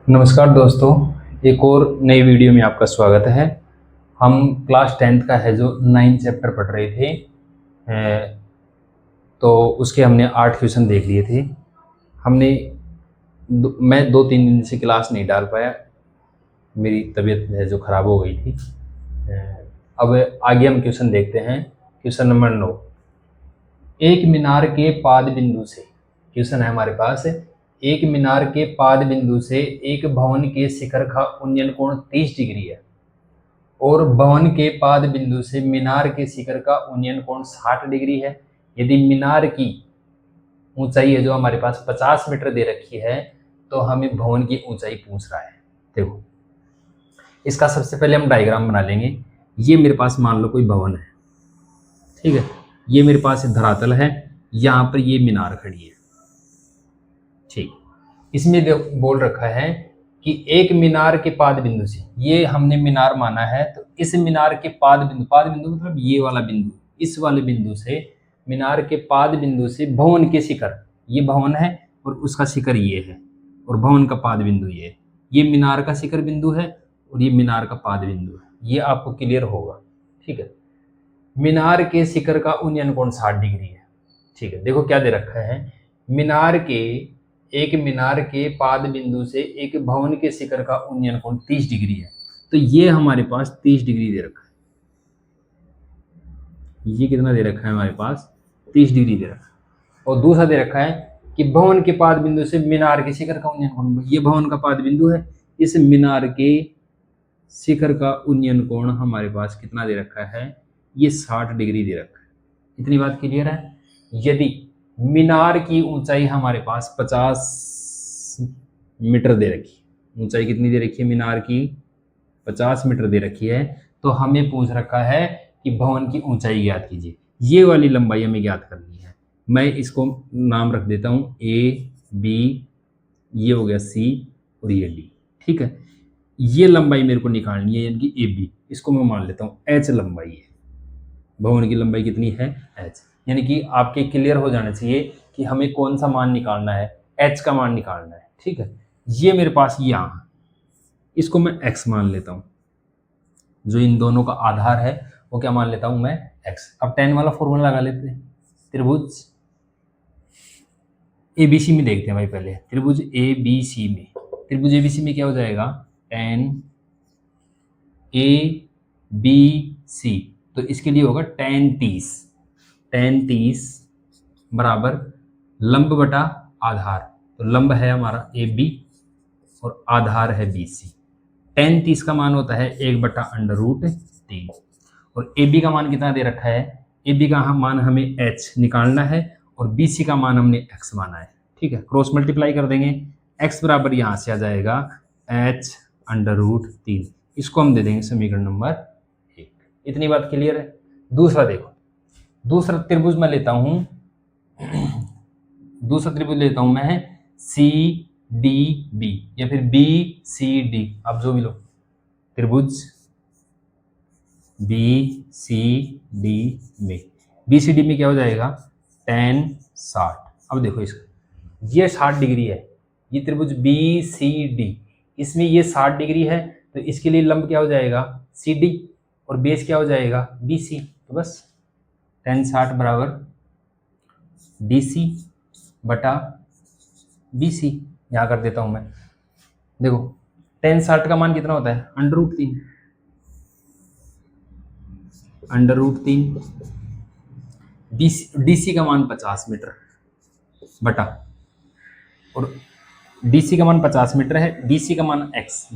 नमस्कार दोस्तों, एक और नई वीडियो में आपका स्वागत है। हम क्लास 10th का है जो 9 चैप्टर पढ़ रहे थे। तो उसके हमने 8 क्वेश्चन देख लिए थे। मैं 2-3 दिन से क्लास नहीं डाल पाया, मेरी तबीयत है जो ख़राब हो गई थी। अब आगे हम क्वेश्चन देखते हैं। क्वेश्चन नंबर 9, एक मीनार के पाद बिंदु से, क्वेश्चन है हमारे पास, एक मीनार के पाद बिंदु से एक भवन के शिखर का उन्नयन कोण 30 डिग्री है और भवन के पाद बिंदु से मीनार के शिखर का उन्नयन कोण 60 डिग्री है। यदि मीनार की ऊंचाई है जो हमारे पास 50 मीटर दे रखी है, तो हमें भवन की ऊंचाई पूछ रहा है। देखो, इसका सबसे पहले हम डायग्राम बना लेंगे। ये मेरे पास मान लो कोई भवन है, ठीक है। ये मेरे पास धरातल है, यहाँ पर ये मीनार खड़ी है, ठीक। इसमें बोल रखा है कि एक मीनार के पाद बिंदु से, ये हमने मीनार माना है, तो इस मीनार के पाद बिंदु मतलब ये वाला बिंदु, इस वाले बिंदु से, मीनार के पाद बिंदु से भवन के शिखर, ये भवन है और उसका शिखर ये है और भवन का पाद बिंदु ये है। ये मीनार का शिखर बिंदु है और ये मीनार का पाद बिंदु है। ये आपको क्लियर होगा, ठीक है। मीनार के शिखर का उन्नयन कोण 60 डिग्री है, ठीक है। देखो क्या दे रखा है, एक मीनार के पाद बिंदु से एक भवन के शिखर का उन्नयन कोण 30 डिग्री है। तो ये हमारे पास 30 डिग्री दे रखा है। ये कितना दे रखा है हमारे पास? 30 डिग्री दे रखा है। और दूसरा दे रखा है कि भवन के पाद बिंदु से मीनार के शिखर का उन्नयन कोण, ये भवन का पाद बिंदु है, इस मीनार के शिखर का उन्नयन कोण हमारे पास कितना दे रखा है? ये 60 डिग्री दे रखा है। इतनी बात क्लियर है। यदि मीनार की ऊंचाई हमारे पास 50 मीटर दे रखी, ऊंचाई कितनी दे रखी है मीनार की? 50 मीटर दे रखी है, तो हमें पूछ रखा है कि भवन की ऊंचाई ज्ञात कीजिए। ये वाली लंबाई हमें ज्ञात करनी है। मैं इसको नाम रख देता हूँ ए बी, ये हो गया सी और ये डी, ठीक है। ये लंबाई मेरे को निकालनी है, यानी कि ए बी, इसको मैं मान लेता हूँ एच लंबाई है। भवन की लंबाई कितनी है? एच। यानी कि आपके क्लियर हो जाना चाहिए कि हमें कौन सा मान निकालना है, एच का मान निकालना है, ठीक है। ये मेरे पास यहाँ, इसको मैं एक्स मान लेता हूँ। जो इन दोनों का आधार है वो क्या मान लेता हूँ मैं? एक्स। अब 10 वाला फॉर्मूला लगा लेते हैं। त्रिभुज एबीसी में देखते हैं भाई पहले। त्रिभुज एबीसी में क्या हो जाएगा? 10 ए बी सी, तो इसके लिए होगा 10 30 बराबर लंब बटा आधार। तो लंब है हमारा ए बी और आधार है बी सी। 10 30 का मान होता है 1/√3 और ए बी का मान कितना दे रखा है? ए बी का मान हमें एच निकालना है और बी सी का मान हमने एक्स माना है, ठीक है। क्रॉस मल्टीप्लाई कर देंगे, एक्स बराबर यहाँ से आ जाएगा h√3। इसको हम दे देंगे समीकरण नंबर 1। इतनी बात क्लियर है। दूसरा देखो, दूसरा त्रिभुज मैं लेता हूं मैं सी डी बी या फिर बी सी डी, आप जो भी लो। त्रिभुज बी सी डी में, बी सी डी में क्या हो जाएगा? 10 60। अब देखो इसका, ये 60 डिग्री है, ये त्रिभुज बी सी डी, इसमें ये 60 डिग्री है, तो इसके लिए लंब क्या हो जाएगा? सी डी और बेस क्या हो जाएगा? B C. तो बस 10 60 बराबर डी सी बटा बी सी, यहाँ कर देता हूँ मैं। देखो 10 60 का मान कितना होता है? √3 डी सी का मान 50 मीटर बटा, और डी सी का मान 50 मीटर है, डी सी का मान एक्स,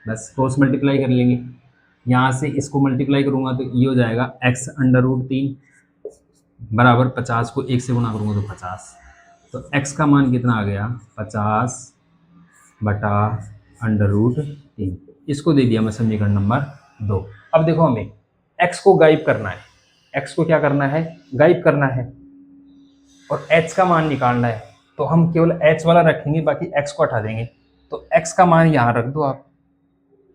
बस क्रॉस मल्टीप्लाई कर लेंगे। यहाँ से इसको मल्टीप्लाई करूँगा तो ये हो जाएगा x√3 बराबर 50 को 1 से गुना करूँगा तो 50। तो x का मान कितना आ गया? 50 बटा √3। इसको दे दिया मैं समीकरण नंबर 2। अब देखो हमें x को गायब करना है, x को क्या करना है? गायब करना है, और h का मान निकालना है। तो हम केवल h वाला रखेंगे, बाकी x को हटा देंगे। तो x का मान यहाँ रख दो आप,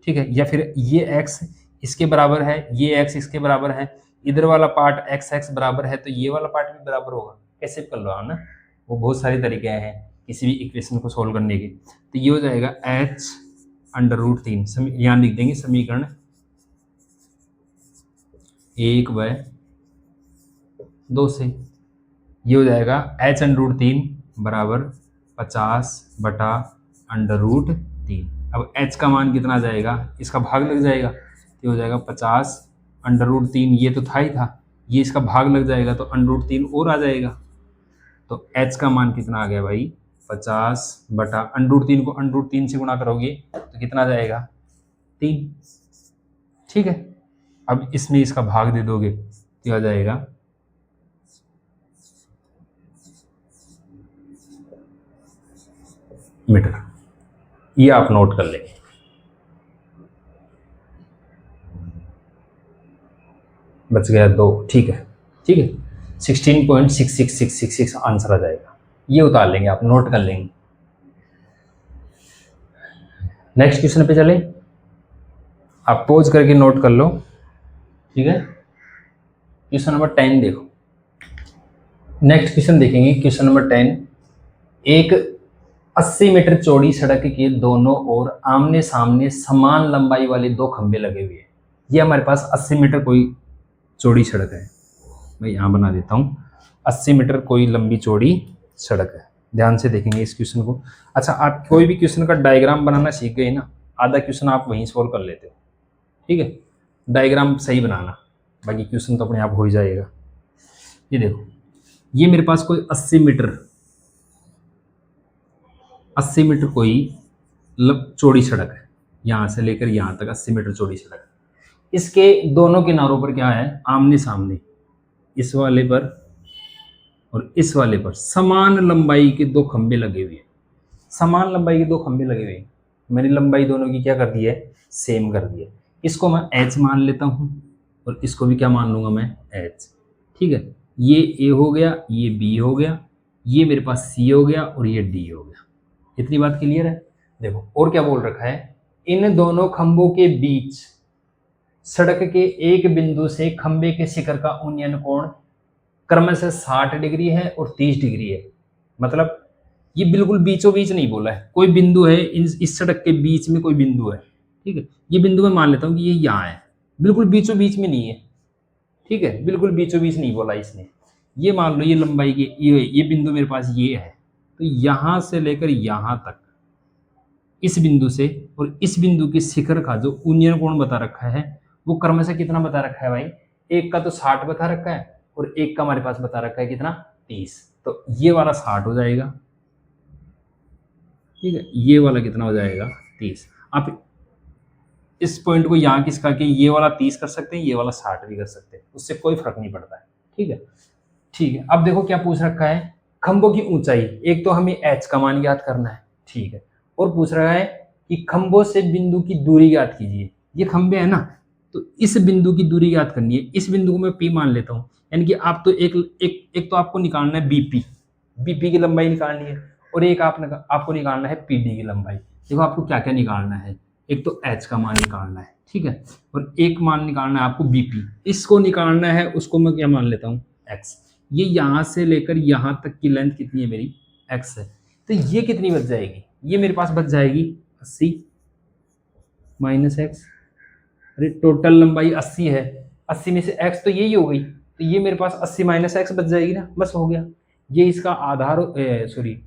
ठीक है। या फिर ये x इसके बराबर है, ये x इसके बराबर है, इधर वाला पार्ट x बराबर है, तो ये वाला पार्ट भी बराबर होगा। कैसे कर लो ना, वो बहुत सारे तरीके हैं। किसी भी इक्वेशन को सोल्व करने की, तो ये हो जाएगा h अंडर रूट 3, यहाँ लिख देंगे समीकरण 1/2 से। ये हो जाएगा h अंडर रूट 3 बराबर 50/√3। अब h का मान कितना आ जाएगा, इसका भाग लग जाएगा, ये हो जाएगा 50/√3, ये तो था ही था, ये इसका भाग लग जाएगा तो √3 और आ जाएगा। तो h का मान कितना आ गया भाई, 50/√3 को √3 से गुणा करोगे तो कितना आ जाएगा, 3। ठीक है, अब इसमें इसका भाग दे दोगे तो आ जाएगा मीटर। ये आप नोट कर लेंगे। बच गया 2। ठीक है, ठीक है, 16.66666 आंसर आ जाएगा। ये उतार लेंगे, आप नोट कर लेंगे। नेक्स्ट क्वेश्चन पे चले, आप पोज करके नोट कर लो। ठीक है, क्वेश्चन नंबर 10 देखो। नेक्स्ट क्वेश्चन देखेंगे, क्वेश्चन नंबर 10। एक 80 मीटर चौड़ी सड़क के दोनों ओर आमने सामने समान लंबाई वाले 2 खंभे लगे हुए हैं। ये हमारे पास 80 मीटर कोई चौड़ी सड़क है, मैं यहाँ बना देता हूँ। 80 मीटर कोई लंबी चौड़ी सड़क है, ध्यान से देखेंगे इस क्वेश्चन को। अच्छा, आप कोई भी क्वेश्चन का डायग्राम बनाना सीख गए ना, आधा क्वेश्चन आप वहीं सोल्व कर लेते हो। ठीक है, डायग्राम सही बनाना, बाकी क्वेश्चन तो अपने आप हो ही जाएगा। ये देखो, ये मेरे पास कोई 80 मीटर कोई चौड़ी सड़क है, यहाँ से लेकर यहाँ तक 80 मीटर चौड़ी सड़क है। इसके दोनों किनारों पर क्या है, आमने सामने, इस वाले पर और इस वाले पर समान लंबाई के 2 खंभे लगे हुए हैं। समान लंबाई के 2 खंभे लगे हुए हैं, मैंने लंबाई दोनों की क्या कर दी है, सेम कर दी है। इसको मैं h मान लेता हूँ और इसको भी क्या मान लूंगा मैं, h। ठीक है, ये a हो गया, ये b हो गया, ये मेरे पास c हो गया और ये d हो गया। इतनी बात क्लियर है। देखो और क्या बोल रखा है, इन दोनों खंभों के बीच सड़क के एक बिंदु से खंभे के शिखर का उन्नयन कोण क्रमशः 60 डिग्री है और 30 डिग्री है। मतलब ये बिल्कुल बीचों बीच नहीं बोला है, कोई बिंदु है इस सड़क के बीच में कोई बिंदु है। ठीक है, ये बिंदु मैं मान लेता हूँ कि ये यहाँ है, बिल्कुल बीचों बीच में नहीं है। ठीक है, बिल्कुल बीचों बीच नहीं बोला इसने। ये मान लो ये लंबाई के ये बिंदु मेरे पास ये है, तो यहाँ से लेकर यहाँ तक इस बिंदु से और इस बिंदु के शिखर का जो उन्नयन कोण बता रखा है वो क्रमशः कितना बता रखा है भाई, एक का तो 60 बता रखा है और एक का हमारे पास बता रखा है कितना, 30। तो ये वाला 60 हो जाएगा। ठीक है, ये वाला कितना हो जाएगा, 30। आप इस पॉइंट को यहाँ किस करके ये वाला 30 कर सकते हैं, ये वाला 60 भी कर सकते हैं, उससे कोई फर्क नहीं पड़ता है। ठीक है, ठीक है। अब देखो क्या पूछ रखा है, खंभों की ऊंचाई, एक तो हमें h का मान ज्ञात करना है। ठीक है, और पूछ रहा है कि खंभों से बिंदु की दूरी ज्ञात कीजिए। ये खंभे है ना, तो इस बिंदु की दूरी ज्ञात करनी है। इस बिंदु को मैं p मान लेता हूँ, यानी कि आप तो एक तो आपको निकालना है bp की लंबाई निकालनी है, और एक आपको निकालना है pd की लंबाई। देखो आपको क्या क्या निकालना है, एक तो h का मान निकालना है, ठीक है, और एक मान निकालना है आपको bp। इसको निकालना है, उसको मैं क्या मान लेता हूँ, x। ये यहाँ से लेकर यहाँ तक की लेंथ कितनी है मेरी, x है। तो ये कितनी बच जाएगी, ये मेरे पास बच जाएगी 80 माइनस x। अरे टोटल लंबाई 80 है, 80 में से x तो यही हो गई, तो ये मेरे पास 80 माइनस x बच जाएगी ना, बस हो गया। ये इसका आधार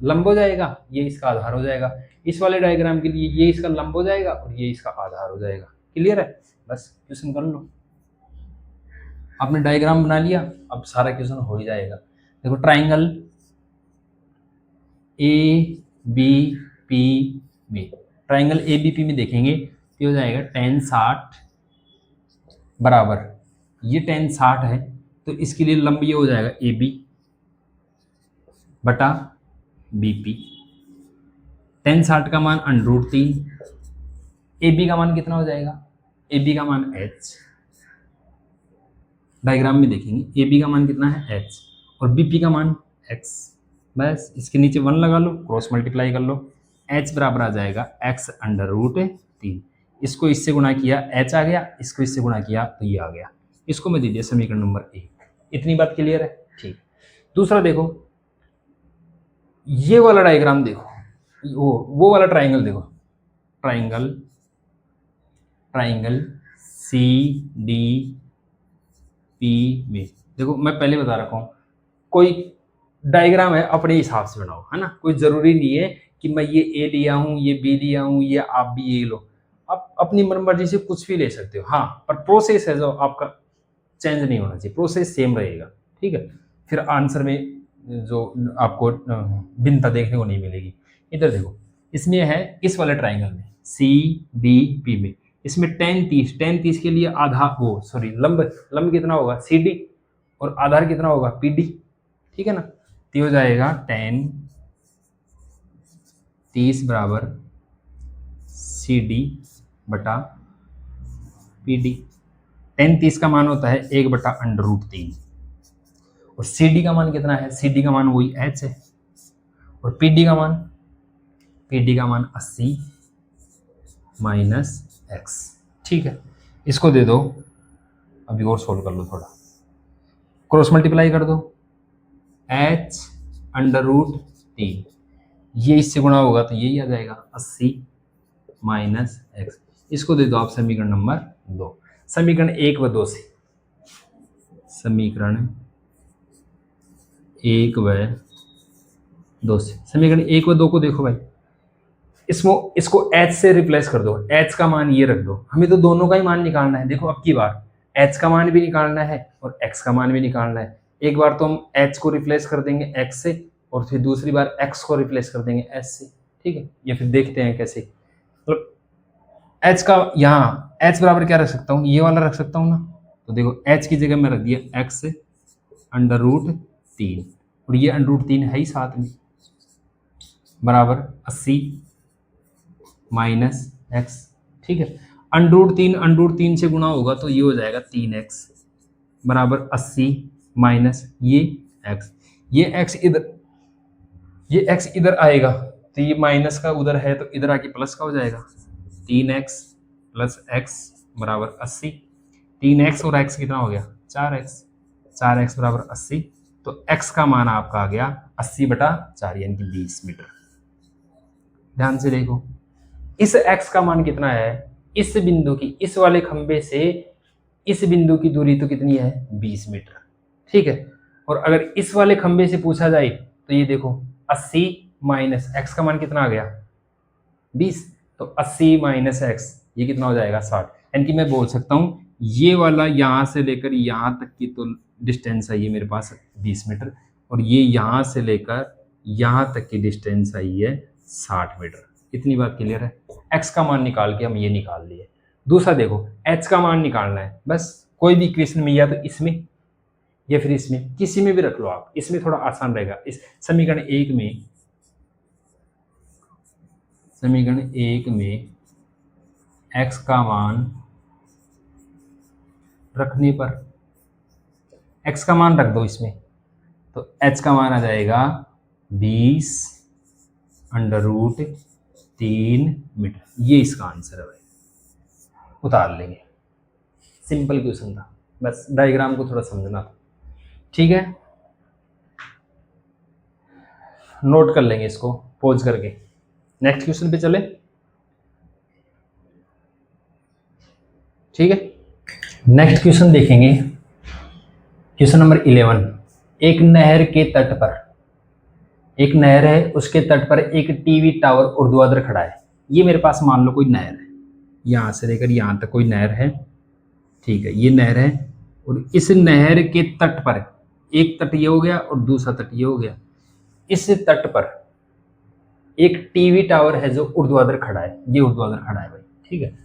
लंब हो जाएगा, ये इसका आधार हो जाएगा। इस वाले डायग्राम के लिए ये इसका लंब हो जाएगा और ये इसका आधार हो जाएगा। क्लियर है, बस क्वेश्चन कर लो। आपने डायग्राम बना लिया, अब सारा क्वेश्चन हो ही जाएगा। देखो ट्राइंगल ABP में, ट्राइंगल ABP में देखेंगे तो हो जाएगा tan 60 बराबर, ये tan 60 है तो इसके लिए लंब ये हो जाएगा AB बटा BP। tan 60 का मान √3, AB का मान कितना हो जाएगा, AB का मान h। डायग्राम में देखेंगे AB का मान कितना है h और BP का मान x। बस इसके नीचे 1 लगा लो, क्रॉस मल्टीप्लाई कर लो, h बराबर आ जाएगा x √3। इसको इससे गुणा किया h आ गया, इसको इससे गुणा किया तो ये आ गया। इसको मैं दे दिया समीकरण नंबर 1। इतनी बात क्लियर है, ठीक। दूसरा देखो, ये वाला डायग्राम देखो, वो वाला ट्राइंगल देखो, triangle triangle C D P में देखो, मैं पहले बता रखा हूँ, कोई डायग्राम है अपने हिसाब से बनाओ, है ना, कोई जरूरी नहीं है कि मैं ये ए लिया हूँ, ये बी लिया हूँ, ये आप भी ये लो, आप अपनी मनमर्जी से कुछ भी ले सकते हो। हाँ, पर प्रोसेस है जो आपका चेंज नहीं होना चाहिए, प्रोसेस सेम रहेगा, ठीक है। फिर आंसर में जो आपको भिन्नता देखने को नहीं मिलेगी। इधर देखो, इसमें है इस वाले ट्राइंगल में सी डी पी में, इसमें टेन तीस के लिए आधार वो सॉरी लंब कितना होगा सी डी, और आधार कितना होगा पी डी, ठीक है ना। तो हो जाएगा 10 30 बराबर सी डी बटा पी डी। 10 30 का मान होता है 1/√3, और सी डी का मान कितना है, सी डी का मान वही एच है, और पी डी का मान 80 माइनस एक्स, ठीक है। इसको दे दो, अभी और सोल्व कर लो थोड़ा, क्रॉस मल्टीप्लाई कर दो, h√3, ये इससे गुणा होगा तो यही आ जाएगा 80 माइनस एक्स। इसको दे दो आप समीकरण नंबर 2, समीकरण 1 व 2 से, समीकरण 1 व 2 से, समीकरण 1 व 2 को देखो भाई, इसको h से रिप्लेस कर दो, h का मान ये रख दो, हमें तो दोनों का ही मान निकालना है। देखो अब की बार h का मान भी निकालना है और x का मान भी निकालना है। एक बार तो हम h को रिप्लेस कर देंगे x से, और फिर दूसरी बार x को रिप्लेस कर देंगे s से, ठीक है। या फिर देखते हैं कैसे, मतलब h का यहाँ h बराबर क्या रख सकता हूँ, ये वाला रख सकता हूँ ना। तो देखो h की जगह मैं रख दिया x √3, और ये √3 है ही साथ में, बराबर 80 माइनस एक्स, ठीक है। √3 से गुणा होगा तो ये हो जाएगा 3x बराबर 80 माइनस ये x, ये x इधर आएगा तो ये माइनस का उधर है तो इधर आके प्लस का हो जाएगा, 3x प्लस x बराबर 80, 3x और x कितना हो गया 4x बराबर 80, तो x का मान आपका आ गया 80/4 यानी कि 20 मीटर। ध्यान से देखो, इस x का मान कितना है, इस बिंदु की, इस वाले खंबे से इस बिंदु की दूरी तो कितनी है 20 मीटर, ठीक है। और अगर इस वाले खंबे से पूछा जाए तो ये देखो 80 माइनस x का मान कितना आ गया 20, तो 80 माइनस x ये कितना हो जाएगा 60, यानी कि मैं बोल सकता हूँ ये वाला यहाँ से लेकर यहाँ तक की तो डिस्टेंस आई है मेरे पास 20 मीटर, और ये यहाँ से लेकर यहाँ तक की डिस्टेंस आई है 60 मीटर। इतनी बात क्लियर है। x का मान निकाल के हम ये निकाल लिए। दूसरा देखो, h का मान निकालना है, बस कोई भी इक्वेशन में या तो इसमें या फिर इसमें, किसी में भी रख लो आप, इसमें थोड़ा आसान रहेगा। इस समीकरण 1 में x का मान रखने पर, x का मान रख दो इसमें, तो h का मान आ जाएगा 20/√3 मीटर। ये इसका आंसर है भाई, उतार लेंगे। सिंपल क्वेश्चन था, बस डायग्राम को थोड़ा समझना था, ठीक है। नोट कर लेंगे इसको पॉज करके, नेक्स्ट क्वेश्चन पे चले, ठीक है। नेक्स्ट क्वेश्चन देखेंगे, क्वेश्चन नंबर 11। एक नहर के तट पर, एक नहर है, उसके तट पर एक टीवी टावर ऊर्ध्वाधर खड़ा है। ये मेरे पास मान लो कोई नहर है, यहाँ से लेकर यहाँ तक कोई नहर है, ठीक है। ये नहर है और इस नहर के तट पर, एक तट ये हो गया और दूसरा तट ये हो गया, इस तट पर एक टीवी टावर है जो ऊर्ध्वाधर खड़ा है, ये ऊर्ध्वाधर खड़ा है भाई, ठीक है।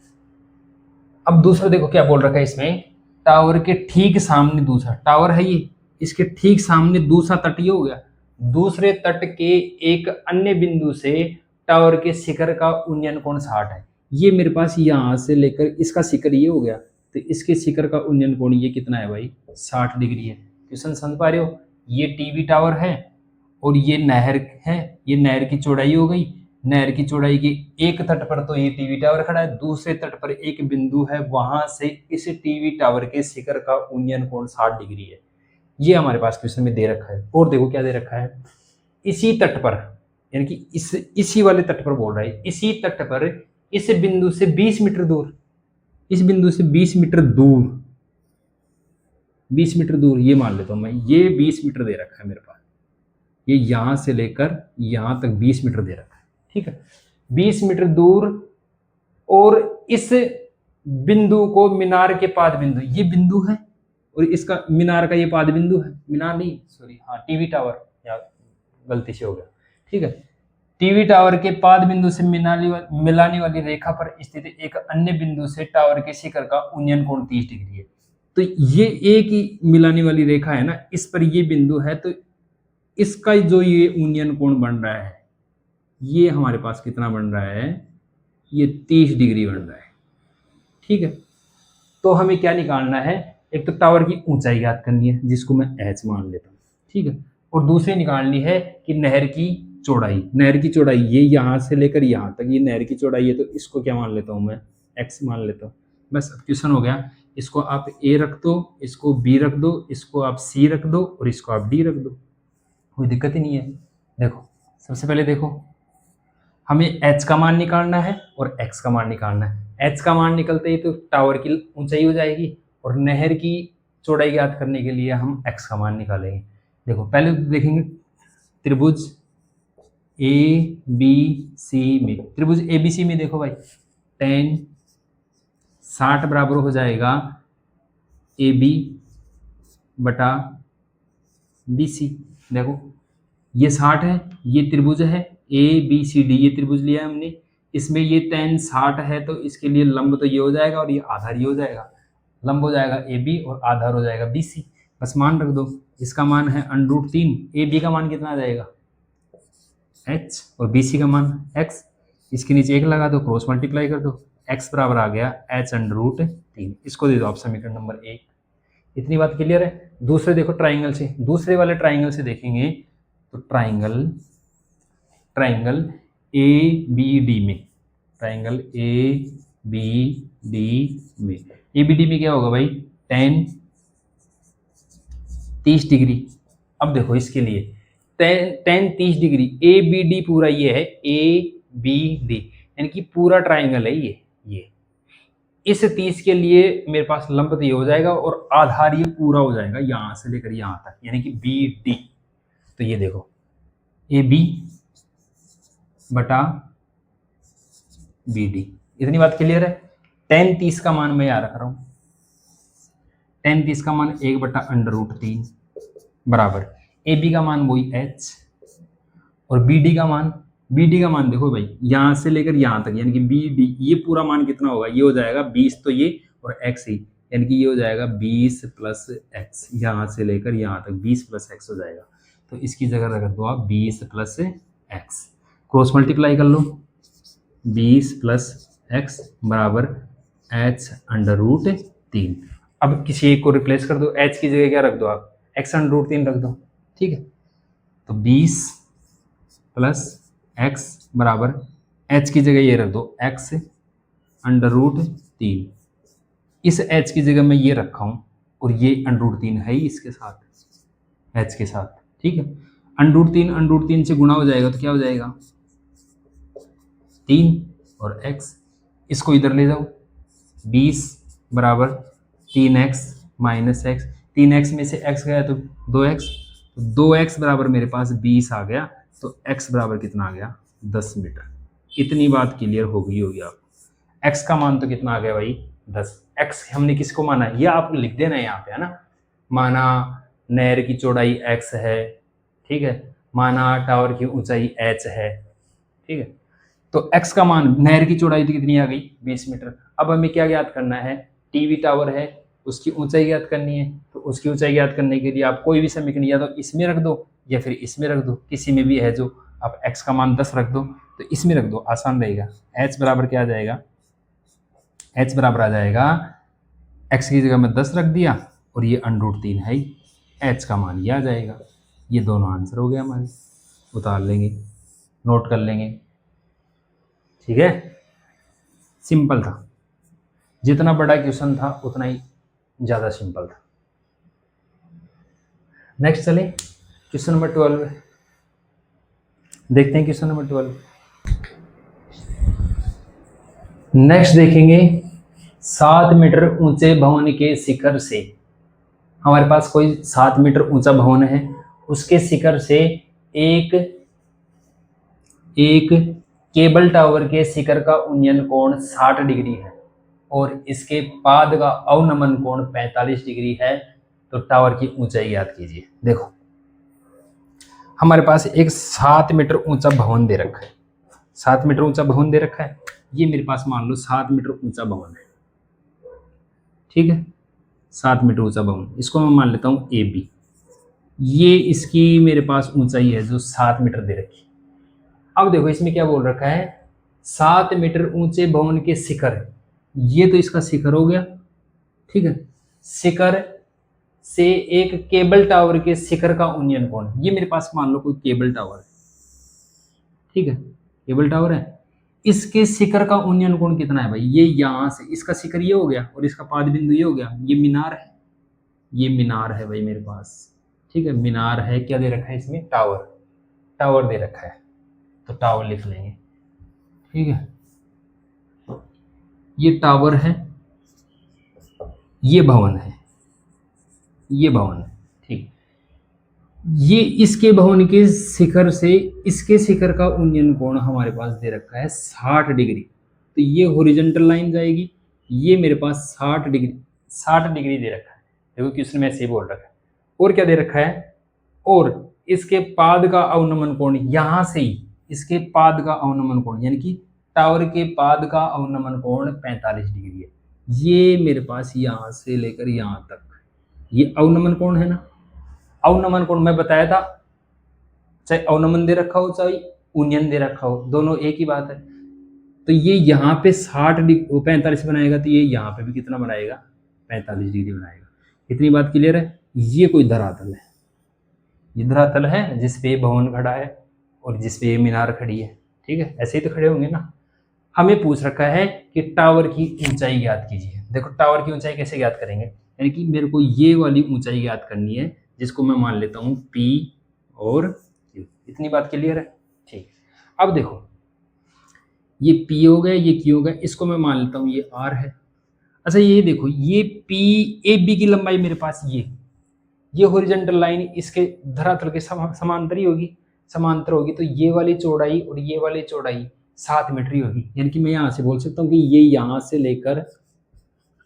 अब दूसरा देखो क्या बोल रखा है इसमें, टावर के ठीक सामने दूसरा टावर है, ये इसके ठीक सामने दूसरा तट ये हो गया, दूसरे तट के एक अन्य बिंदु से टावर के शिखर का उन्नयन कोण 60 है। ये मेरे पास यहाँ से लेकर इसका शिखर ये हो गया, तो इसके शिखर का उन्नयन कोण ये कितना है भाई 60 डिग्री है। क्वेश्चन समझ पा रहे हो, ये टीवी टावर है और ये नहर है, ये नहर की चौड़ाई हो गई, नहर की चौड़ाई के एक तट पर तो ये टीवी टावर खड़ा है, दूसरे तट पर एक बिंदु है, वहां से इस टीवी टावर के शिखर का उन्नयन कोण 60 डिग्री है। ये हमारे पास क्वेश्चन में दे रखा है। और देखो क्या दे रखा है, इसी तट पर, यानी कि इसी वाले तट पर बोल रहा है, इसी तट पर इस बिंदु से 20 मीटर दूर, इस बिंदु से 20 मीटर दूर, 20 मीटर दूर ये मान लेता हूं मैं, ये 20 मीटर दे रखा है मेरे पास, ये यहां से लेकर यहां तक 20 मीटर दे रखा है, ठीक है, 20 मीटर दूर, और इस बिंदु को मीनार के पाद बिंदु, ये बिंदु है और इसका मीनार का ये पाद बिंदु है, मीनार नहीं सॉरी, हाँ टीवी टावर, या गलती से हो गया, ठीक है, टीवी टावर के पाद बिंदु से मिलाने वाली रेखा पर स्थित एक अन्य बिंदु से टावर के शिखर का उन्नयन कोण 30 डिग्री है। तो ये एक ही मिलाने वाली रेखा है ना, इस पर ये बिंदु है, तो इसका जो ये उन्नयन कोण बन रहा है, ये हमारे पास कितना बन रहा है, ये 30 डिग्री बन रहा है, ठीक है। तो हमें क्या निकालना है, एक तो टावर की ऊंचाई ज्ञात करनी है जिसको मैं h मान लेता हूँ, ठीक है, और दूसरी निकालनी है कि नहर की चौड़ाई, नहर की चौड़ाई ये यहाँ से लेकर यहाँ तक ये नहर की चौड़ाई है, तो इसको क्या मान लेता हूँ मैं, x मान लेता हूँ। बस अब क्वेश्चन हो गया, इसको आप a रख दो, इसको b रख दो, इसको आप c रख दो और इसको आप d रख दो, कोई दिक्कत ही नहीं है। देखो सबसे पहले देखो हमें h का मान निकालना है और x का मान निकालना है। h का मान निकलते ही तो टावर की ऊंचाई हो जाएगी, और नहर की चौड़ाई ज्ञात करने के लिए हम x का मान निकालेंगे। देखो पहले तो देखेंगे त्रिभुज ए बी सी में, त्रिभुज ए बी सी में देखो भाई tan 60 बराबर हो जाएगा ए बी बटा बी सी। देखो ये 60 है, ये त्रिभुज है ए बी सी डी, ये त्रिभुज लिया है हमने, इसमें ये tan 60 है तो इसके लिए लंब तो ये हो जाएगा और ये आधार ये हो जाएगा, लंब हो जाएगा ए बी और आधार हो जाएगा बी सी। बस मान रख दो, इसका मान है √3, ए बी का मान कितना आ जाएगा h और बी सी का मान x, इसके नीचे 1 लगा दो, क्रॉस मल्टीप्लाई कर दो, x बराबर आ गया h√3, इसको दे दो आप समीकरण नंबर 1। इतनी बात क्लियर है। दूसरे देखो ट्राइंगल से, दूसरे वाले ट्राइंगल से देखेंगे तो ट्राइंगल ए बी डी में, ट्राइंगल ए बी डी में, ए बी डी में क्या होगा भाई tan 30 डिग्री। अब देखो इसके लिए tan 30 degree, A B D पूरा ये है, ए बी डी यानी कि पूरा ट्राइंगल है ये इस 30 के लिए मेरे पास लंब तो ये हो जाएगा और आधार ये पूरा हो जाएगा यहां से लेकर यहां तक, यानी कि बी डी। तो ये देखो ए बी बटा बी डी, इतनी बात क्लियर है। tan 30 का मान मैं यहाँ रख रहा हूं, tan 30 का मान 1/√3 बराबर ए बी का मान वही h और बी डी का मान देखो भाई यहां से लेकर यहां तक, यानी कि बी डी ये पूरा मान कितना होगा, ये हो जाएगा 20 तो ये और x ही, यानी कि ये हो जाएगा 20 + x, यहां से लेकर यहां तक 20 + x हो जाएगा। तो इसकी जगह रख दो आप 20 + x, क्रॉस मल्टीप्लाई कर लो, 20 + x बराबर h√3। अब किसी एक को रिप्लेस कर दो, h की जगह क्या रख दो आप x√3 रख दो, ठीक है। तो 20 + x बराबर h की जगह ये रख दो x√3, इस h की जगह मैं ये रखा हूं और ये √3 है ही इसके साथ h के साथ, ठीक है। √3 से गुणा हो जाएगा तो क्या हो जाएगा 3 और x, इसको इधर ले जाओ, 20 बराबर 3x - x, 3x में से x गया तो 2x, तो 2x बराबर मेरे पास 20 आ गया, तो x बराबर कितना आ गया 10 मीटर। इतनी बात क्लियर हो गई होगी आपको। x का मान तो कितना आ गया भाई 10, x हमने किसको माना है ये आप लिख देना है यहाँ पे, है ना। माना नहर की चौड़ाई x है, ठीक है, माना टावर की ऊंचाई h है, ठीक है। तो x का मान, नहर की चौड़ाई तो कितनी आ गई 20 मीटर। अब हमें क्या ज्ञात करना है, टीवी टावर है उसकी ऊंचाई ज्ञात करनी है, तो उसकी ऊंचाई ज्ञात करने के लिए आप कोई भी समीकरण या तो इसमें रख दो या फिर इसमें रख दो, किसी में भी है जो आप x का मान 10 रख दो तो इसमें रख दो, आसान रहेगा। h बराबर क्या आ जाएगा, h बराबर आ जाएगा x की जगह में 10 रख दिया और ये √3 है ही, h का मान ये आ जाएगा। ये दोनों आंसर हो गए हमारे, उतार लेंगे, नोट कर लेंगे, ठीक है। सिंपल था, जितना बड़ा क्वेश्चन था उतना ही ज़्यादा सिंपल था। नेक्स्ट चले क्वेश्चन नंबर 12। देखते हैं क्वेश्चन नंबर 12। नेक्स्ट देखेंगे 7 मीटर ऊंचे भवन के शिखर से, हमारे पास कोई 7 मीटर ऊंचा भवन है, उसके शिखर से एक एक केबल टावर के शिखर का उन्नयन कोण 60 डिग्री है और इसके पाद का अवनमन कोण 45 डिग्री है, तो टावर की ऊंचाई ज्ञात कीजिए। देखो हमारे पास एक 7 मीटर ऊंचा भवन दे रखा है, 7 मीटर ऊंचा भवन दे रखा है, ये मेरे पास मान लो 7 मीटर ऊंचा भवन है, ठीक है, 7 मीटर ऊंचा भवन, इसको मैं मान लेता हूं ए बी, ये इसकी मेरे पास ऊंचाई है जो 7 मीटर दे रखी। अब देखो इसमें क्या बोल रखा है, 7 मीटर ऊंचे भवन के शिखर, ये तो इसका शिखर हो गया, ठीक है, शिखर से एक केबल टावर के शिखर का उन्नयन कोण, ये मेरे पास मान लो कोई केबल टावर है, ठीक है, केबल टावर है, इसके शिखर का उन्नयन कोण कितना है भाई, ये यहां से इसका शिखर ये हो गया और इसका पाद बिंदु ये हो गया, ये मीनार है, ये मीनार है भाई मेरे पास, ठीक है, मीनार है, क्या दे रखा है इसमें, टावर, टावर दे रखा है, तो टावर लिख लेंगे, ठीक है, ये टावर है, ये भवन है, ये भवन है, ठीक, ये इसके भवन के शिखर से इसके शिखर का उन्नयन कोण हमारे पास दे रखा है 60 डिग्री, तो ये हॉरिजॉन्टल लाइन जाएगी, ये मेरे पास 60 डिग्री, 60 डिग्री दे रखा है, देखो क्वेश्चन में ऐसे ही बोल रखा है, और क्या दे रखा है, और इसके पाद का अवनमन कोण, यहां से ही इसके पाद का अवनमन कोण यानी कि टावर के पाद का अवनमन कोण 45 डिग्री है, ये मेरे पास यहां से लेकर यहां तक ये अवनमन कोण है ना, अवनमन कोण मैं बताया था, चाहे अवनमन दे रखा हो चाहे उन्नयन दे रखा हो, दोनों एक ही बात है, तो ये यहाँ पे 60 डिग्री 45 बनाएगा, तो ये यहाँ पे भी कितना बनाएगा, 45 डिग्री बनाएगा। इतनी बात क्लियर है। ये कोई धरातल है, ये धरातल है जिसपे भवन खड़ा है और जिसपे मीनार खड़ी है, ठीक है, ऐसे ही तो खड़े होंगे ना। हमें पूछ रखा है कि टावर की ऊंचाई ज्ञात कीजिए। देखो टावर की ऊंचाई कैसे ज्ञात करेंगे, यानी कि मेरे को ये वाली ऊंचाई ज्ञात करनी है, जिसको मैं मान लेता हूँ P और Q। इतनी बात क्लियर है, ठीक। अब देखो ये P हो गया, ये Q हो गया, इसको मैं मान लेता हूँ ये R है। अच्छा ये देखो ये PAB की लंबाई मेरे पास ये हॉरिजॉन्टल लाइन इसके धरातल के समांतर ही होगी, समांतर होगी, तो ये वाली चौड़ाई और ये वाली चौड़ाई 7 मीटर ही होगी। यानी कि मैं यहाँ से बोल सकता हूँ कि ये यहाँ से लेकर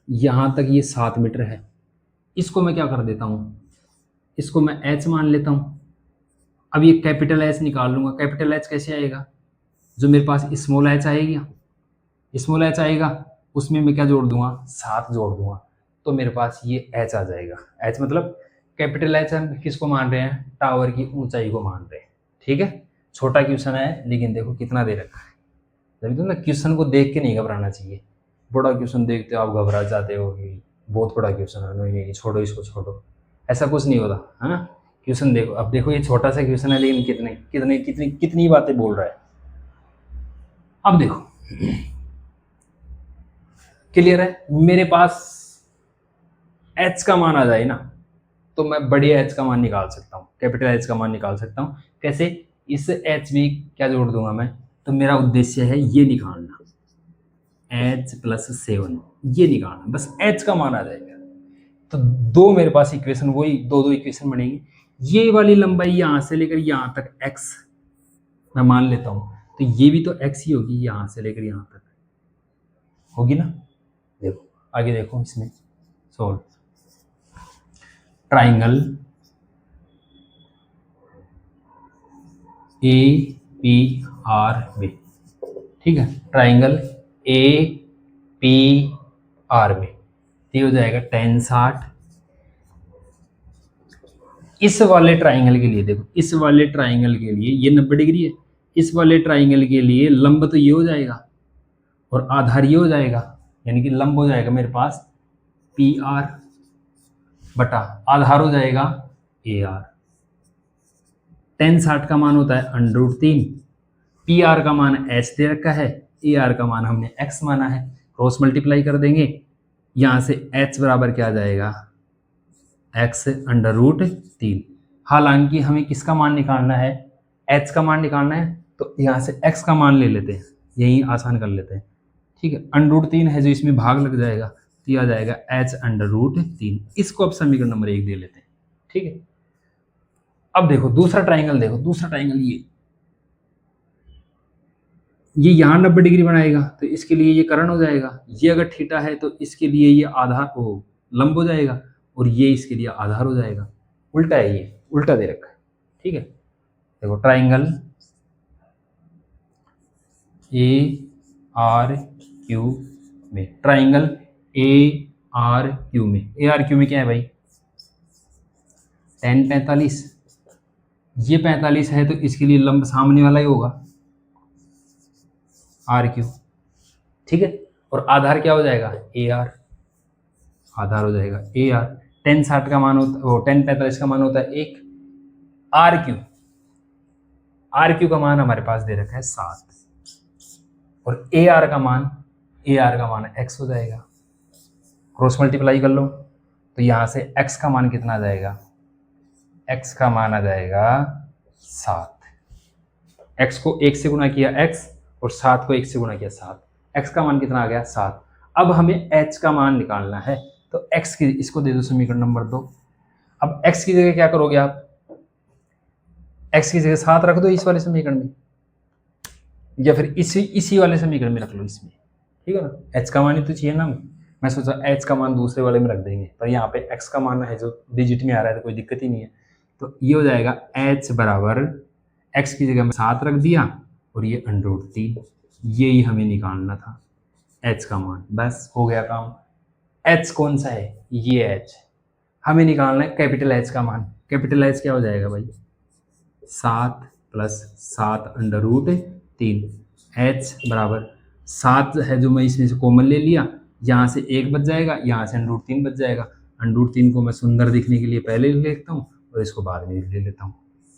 यहाँ तक ये 7 मीटर है। इसको मैं क्या कर देता हूँ, इसको मैं H मान लेता हूँ। अब ये कैपिटल H निकाल लूँगा। कैपिटल H कैसे आएगा, जो मेरे पास स्मॉल h आएगी, स्मॉल h आएगा, उसमें मैं क्या जोड़ दूंगा, 7 जोड़ दूंगा, तो मेरे पास ये h आ जाएगा। h मतलब कैपिटल H हम किसको मान रहे हैं, टावर की ऊंचाई को मान रहे हैं, ठीक है। छोटा क्वेश्चन है लेकिन देखो कितना दे रखा है। जब तो ना क्वेश्चन को देख के नहीं घबराना चाहिए, बड़ा क्वेश्चन देखते हो आप घबरा जाते हो कि बहुत बड़ा क्वेश्चन है, नहीं नहीं छोड़ो इसको छोड़ो, ऐसा कुछ नहीं होता। हाँ क्वेश्चन देखो, अब देखो ये छोटा सा क्वेश्चन है लेकिन कितने कितने कितनी कितनी बातें बोल रहा है। अब देखो क्लियर है, मेरे पास h का मान आ जाए ना, तो मैं बड़ी h का मान निकाल सकता हूँ, कैपिटल H का मान निकाल सकता हूँ। कैसे, इस h में क्या जोड़ दूंगा मैं, तो मेरा उद्देश्य है ये निकालना, h+7 ये निकालना, बस h का मान आ जाएगा। तो दो मेरे पास इक्वेशन, वही दो इक्वेशन बनेंगी। ये वाली लंबाई यहाँ से लेकर यहाँ तक x मैं मान लेता हूँ, तो ये भी तो x ही होगी, यहाँ से लेकर यहाँ तक होगी ना। देखो आगे देखो इसमें सोल्व, ट्राइंगल APRB, ठीक है, ट्राइंगल APRB ये हो जाएगा tan 60। इस वाले ट्राइंगल के लिए देखो, इस वाले ट्राइंगल के लिए ये 90 डिग्री है, इस वाले ट्राइंगल के लिए लंब तो ये हो जाएगा और आधार ये हो जाएगा, यानी कि लंब हो जाएगा मेरे पास PR बटा आधार हो जाएगा AR। tan 60 का मान होता है √3, PR का मान h दे रखा है, AR का मान हमने x माना है, क्रॉस मल्टीप्लाई कर देंगे, यहाँ से h बराबर क्या आ जाएगा, x √3। हालांकि हमें किसका मान निकालना है, एच का मान निकालना है तो यहाँ से एक्स का मान ले लेते हैं, यही आसान कर लेते हैं। ठीक है, √3 है जो इसमें भाग लग जाएगा तो ये आ जाएगा h√3। इसको अब समीकरण नंबर 1 दे लेते हैं। ठीक है, अब देखो दूसरा ट्राइंगल, देखो दूसरा ट्राइंगल ये यहाँ 90 डिग्री बनाएगा तो इसके लिए ये कर्ण हो जाएगा, ये अगर थीटा है तो इसके लिए ये आधार वो लंब हो जाएगा और ये इसके लिए आधार हो जाएगा। उल्टा है, ये उल्टा दे रखा है। ठीक है, देखो ट्राइंगल ARQ में, ट्राइंगल ARQ में, ARQ में क्या है भाई, tan 45, ये 45 है तो इसके लिए लंब सामने वाला ही होगा RQ। ठीक है, और आधार क्या हो जाएगा AR, आधार हो जाएगा AR। tan 60 का मान होता, वो tan 45 का मान होता है 1। RQ का मान हमारे पास दे रखा है 7 और AR का मान x हो जाएगा। क्रॉस मल्टीप्लाई कर लो तो यहाँ से x का मान कितना आ जाएगा, x का मान आ जाएगा 7। x को 1 से गुणा किया x और 7 को 1 से गुणा किया 7, x का मान कितना आ गया 7। अब हमें h का मान निकालना है तो x की, इसको दे दो समीकरण नंबर 2। अब x की जगह क्या करोगे आप, x की जगह 7 रख दो इस वाले समीकरण में, या फिर इसी वाले समीकरण में रख लो इसमें। ठीक है ना, h का मान ही तो चाहिए ना, मैं सोचा h का मान दूसरे वाले में रख देंगे, पर यहाँ पे x का मान है जो डिजिट में आ रहा है तो कोई दिक्कत ही नहीं है। तो ये हो जाएगा h बराबर, x की जगह में 7 रख दिया और ये √3, यही हमें निकालना था h का मान। बस हो गया काम। h कौन सा है, ये h हमें निकालना है, कैपिटल H का मान। कैपिटल H क्या हो जाएगा भाई, 7 + 7 √3। h बराबर 7 है जो मैं इसमें से कॉमन ले लिया, यहाँ से 1 बच जाएगा, यहाँ से √3 बच जाएगा। √3 को मैं सुंदर दिखने के लिए पहले ले लेता हूँ और इसको बाद में ले लेता हूँ।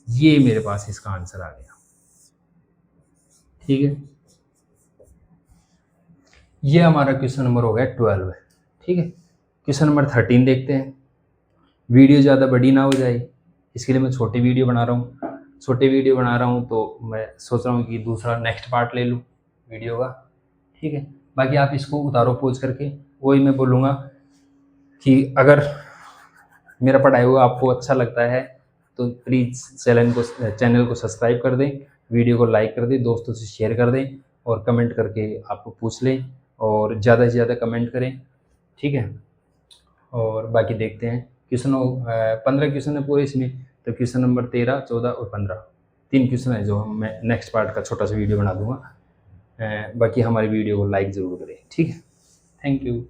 ये मेरे पास इसका आंसर आ गया। ठीक है, ये हमारा क्वेश्चन नंबर हो गया 12। ठीक है, क्वेश्चन नंबर 13 देखते हैं। वीडियो ज़्यादा बड़ी ना हो जाए इसके लिए मैं छोटी वीडियो बना रहा हूँ, तो मैं सोच रहा हूँ कि दूसरा नेक्स्ट पार्ट ले लूँ वीडियो का। ठीक है, बाकी आप इसको उतारो पोज करके। वही मैं बोलूँगा कि अगर मेरा पढ़ाई हुआ आपको अच्छा लगता है तो प्लीज़ चैनल को सब्सक्राइब कर दें, वीडियो को लाइक कर दें, दोस्तों से शेयर कर दें और कमेंट करके आप पूछ लें और ज़्यादा से ज़्यादा कमेंट करें। ठीक है, और बाकी देखते हैं क्वेश्चन 15 क्वेश्चन है पूरे इसमें, तो क्वेश्चन नंबर 13, 14 और 15 3 क्वेश्चन है जो मैं नेक्स्ट पार्ट का छोटा सा वीडियो बना दूंगा। बाकी हमारी वीडियो को लाइक ज़रूर करें। ठीक है, थैंक यू।